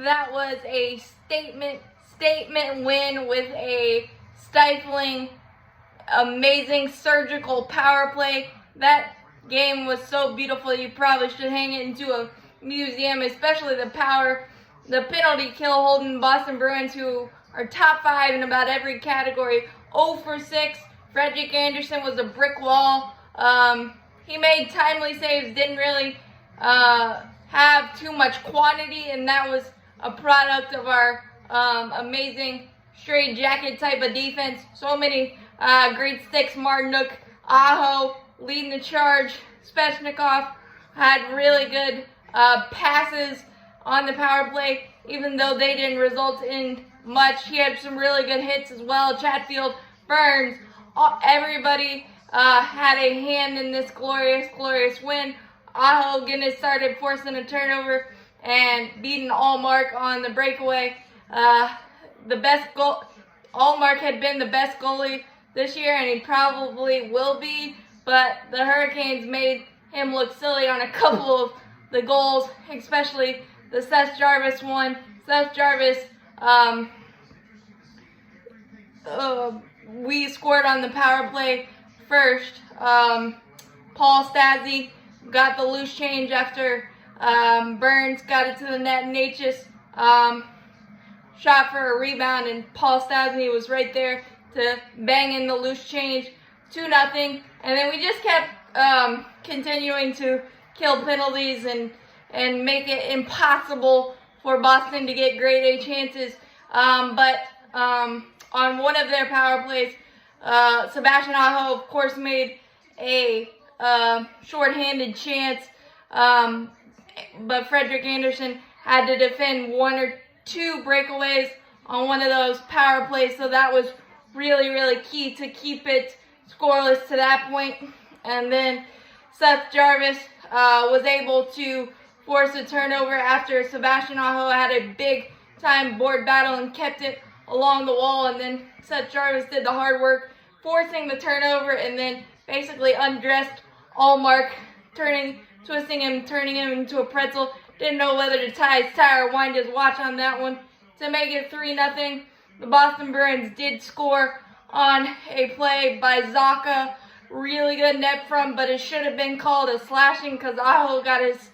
that was a statement win with a stifling, amazing surgical power play. That game was so beautiful, you probably should hang it into a museum, especially the penalty kill holding Boston Bruins, who are top 5 in about every category. 0 for 6. Frederick Anderson was a brick wall. He made timely saves, didn't really have too much quantity, and that was a product of our amazing straight jacket type of defense. So many great sticks. Martinook, Aho leading the charge. Svechnikov had really good passes on the power play, even though they didn't result in much. He had some really good hits as well. Chatfield, Burns, everybody had a hand in this glorious, glorious win. Aho getting started, forcing a turnover and beating Allmark on the breakaway. The best goal. Allmark had been the best goalie this year, and he probably will be, but the Hurricanes made him look silly on a couple of the goals, especially the Seth Jarvis one. Seth Jarvis, we scored on the power play first. Paul Stastny got the loose change after Burns got it to the net. Natchez shot for a rebound, and Paul Stastny was right there to bang in the loose change. 2-0, and then we just kept continuing to kill penalties and make it impossible for Boston to get grade A chances. But on one of their power plays, Sebastian Aho, of course, made a shorthanded chance, but Frederick Anderson had to defend 1 or 2 breakaways on one of those power plays, so that was really, really key to keep it scoreless to that point. And then Seth Jarvis was able to force a turnover after Sebastian Aho had a big-time board battle and kept it along the wall, and then Seth Jarvis did the hard work, forcing the turnover, and then basically undressed Allmark, twisting him, turning him into a pretzel. Didn't know whether to tie his tie or wind his watch on that one to make it 3-0. The Boston Bruins did score on a play by Zaka. Really good net front, but it should have been called a slashing because Aho got his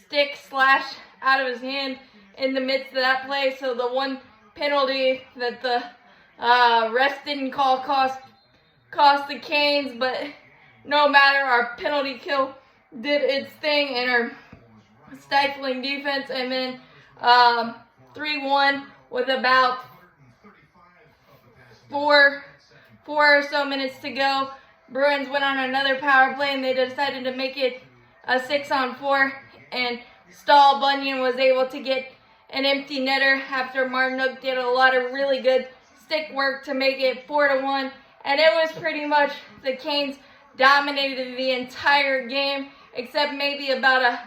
stick slashed out of his hand in the midst of that play. So the one penalty that the refs didn't call cost the Canes, but no matter, our penalty kill did its thing and our stifling defense. And then 3-1 with about four or so minutes to go. Bruins went on another power play, and they decided to make it a 6-on-4, and Stahl Bunyan was able to get an empty netter after Martinook did a lot of really good stick work to make it 4-1, and it was pretty much the Canes dominated the entire game, except maybe about a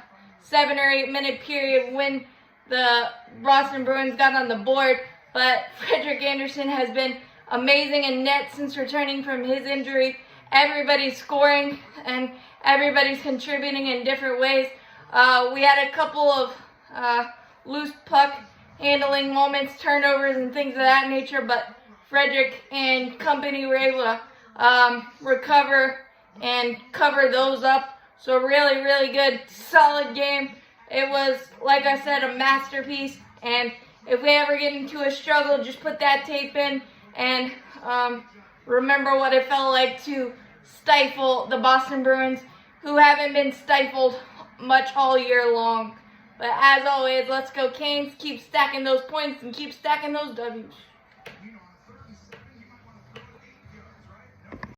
7 or 8 minute period when the Boston Bruins got on the board. But Frederick Anderson has been amazing in net since returning from his injury. Everybody's scoring and everybody's contributing in different ways. We had a couple of loose puck handling moments, turnovers, and things of that nature, but Frederick and company were able to recover and cover those up. So really, really good, solid game. It was, like I said, a masterpiece. And if we ever get into a struggle, just put that tape in and remember what it felt like to stifle the Boston Bruins, who haven't been stifled much all year long. But as always, let's go Canes. Keep stacking those points and keep stacking those W's.